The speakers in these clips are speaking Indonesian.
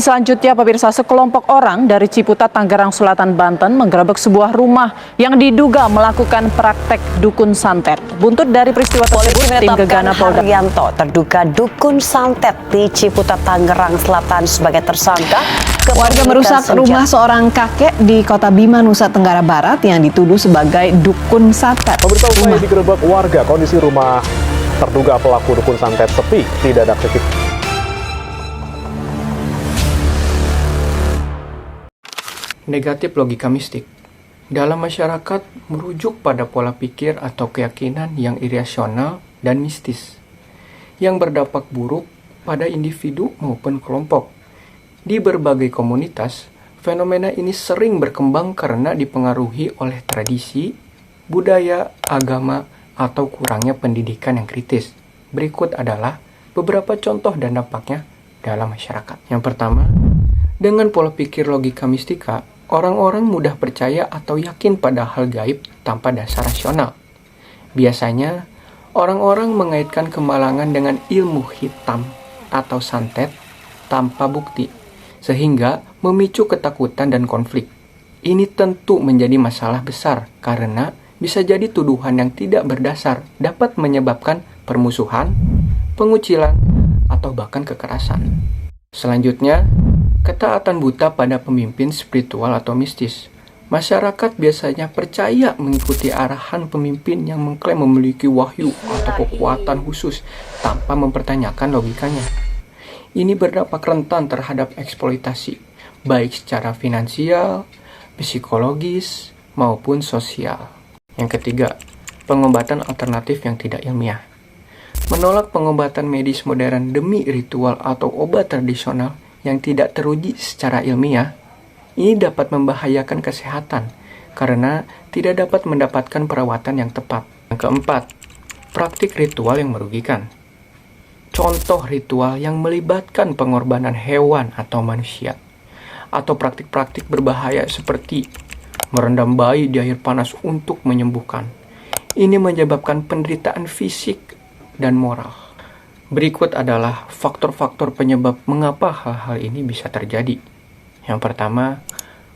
Selanjutnya, pemirsa, sekelompok orang dari Ciputat, Tangerang Selatan, Banten menggerebek sebuah rumah yang diduga melakukan praktek dukun santet. Buntut dari peristiwa tersebut, tim Gegana Polda Haryanto, terduga dukun santet di Ciputat, Tangerang Selatan sebagai tersangka. Warga merusak rumah seorang kakek di Kota Bima, Nusa Tenggara Barat yang dituduh sebagai dukun santet. Pemirsa, usai digerebek warga, kondisi rumah terduga pelaku dukun santet sepi, tidak ada aktivitas. Negatif logika mistik. Dalam masyarakat merujuk pada pola pikir atau keyakinan yang irasional dan mistis, yang berdampak buruk pada individu maupun kelompok. Di berbagai komunitas, fenomena ini sering berkembang karena dipengaruhi oleh tradisi, budaya, agama, atau kurangnya pendidikan yang kritis. Berikut adalah beberapa contoh dan dampaknya dalam masyarakat. Yang pertama, dengan pola pikir logika mistika, orang-orang mudah percaya atau yakin pada hal gaib tanpa dasar rasional. Biasanya, orang-orang mengaitkan kemalangan dengan ilmu hitam atau santet tanpa bukti, sehingga memicu ketakutan dan konflik. Ini tentu menjadi masalah besar karena bisa jadi tuduhan yang tidak berdasar dapat menyebabkan permusuhan, pengucilan, atau bahkan kekerasan. Selanjutnya, ketaatan buta pada pemimpin spiritual atau mistis. Masyarakat biasanya percaya mengikuti arahan pemimpin yang mengklaim memiliki wahyu atau kekuatan khusus tanpa mempertanyakan logikanya. Ini berdampak rentan terhadap eksploitasi, baik secara finansial, psikologis, maupun sosial. Yang ketiga, pengobatan alternatif yang tidak ilmiah. Menolak pengobatan medis modern demi ritual atau obat tradisional yang tidak teruji secara ilmiah, ini dapat membahayakan kesehatan karena tidak dapat mendapatkan perawatan yang tepat. Yang keempat, praktik ritual yang merugikan. Contoh ritual yang melibatkan pengorbanan hewan atau manusia, atau praktik-praktik berbahaya seperti merendam bayi di air panas untuk menyembuhkan. Ini menyebabkan penderitaan fisik dan moral. Berikut adalah faktor-faktor penyebab mengapa hal-hal ini bisa terjadi. Yang pertama,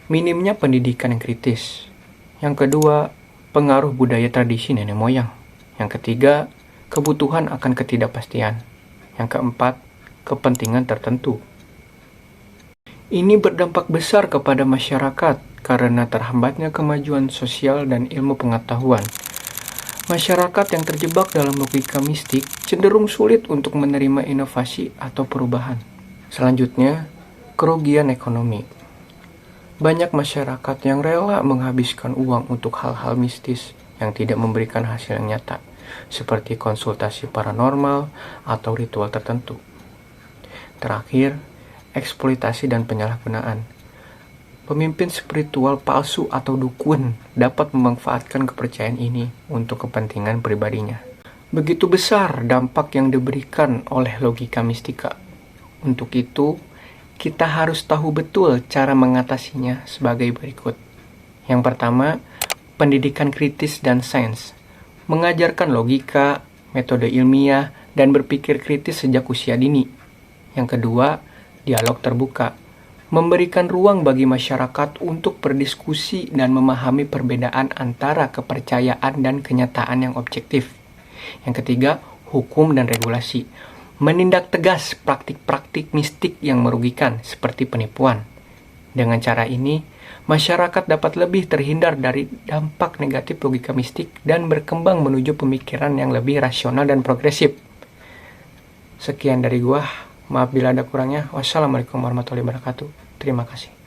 minimnya pendidikan yang kritis. Yang kedua, pengaruh budaya tradisi nenek moyang. Yang ketiga, kebutuhan akan ketidakpastian. Yang keempat, kepentingan tertentu. Ini berdampak besar kepada masyarakat karena terhambatnya kemajuan sosial dan ilmu pengetahuan. Masyarakat yang terjebak dalam logika mistik cenderung sulit untuk menerima inovasi atau perubahan. Selanjutnya, kerugian ekonomi. Banyak masyarakat yang rela menghabiskan uang untuk hal-hal mistis yang tidak memberikan hasil yang nyata, seperti konsultasi paranormal atau ritual tertentu. Terakhir, eksploitasi dan penyalahgunaan. Pemimpin spiritual palsu atau dukun dapat memanfaatkan kepercayaan ini untuk kepentingan pribadinya. Begitu besar dampak yang diberikan oleh logika mistika. Untuk itu, kita harus tahu betul cara mengatasinya sebagai berikut. Yang pertama, pendidikan kritis dan sains. Mengajarkan logika, metode ilmiah, dan berpikir kritis sejak usia dini. Yang kedua, dialog terbuka. Memberikan ruang bagi masyarakat untuk berdiskusi dan memahami perbedaan antara kepercayaan dan kenyataan yang objektif. Yang ketiga, hukum dan regulasi. Menindak tegas praktik-praktik mistik yang merugikan seperti penipuan. Dengan cara ini, masyarakat dapat lebih terhindar dari dampak negatif logika mistik dan berkembang menuju pemikiran yang lebih rasional dan progresif. Sekian dari gua. Maaf bila ada kurangnya. Wassalamualaikum warahmatullahi wabarakatuh. Terima kasih.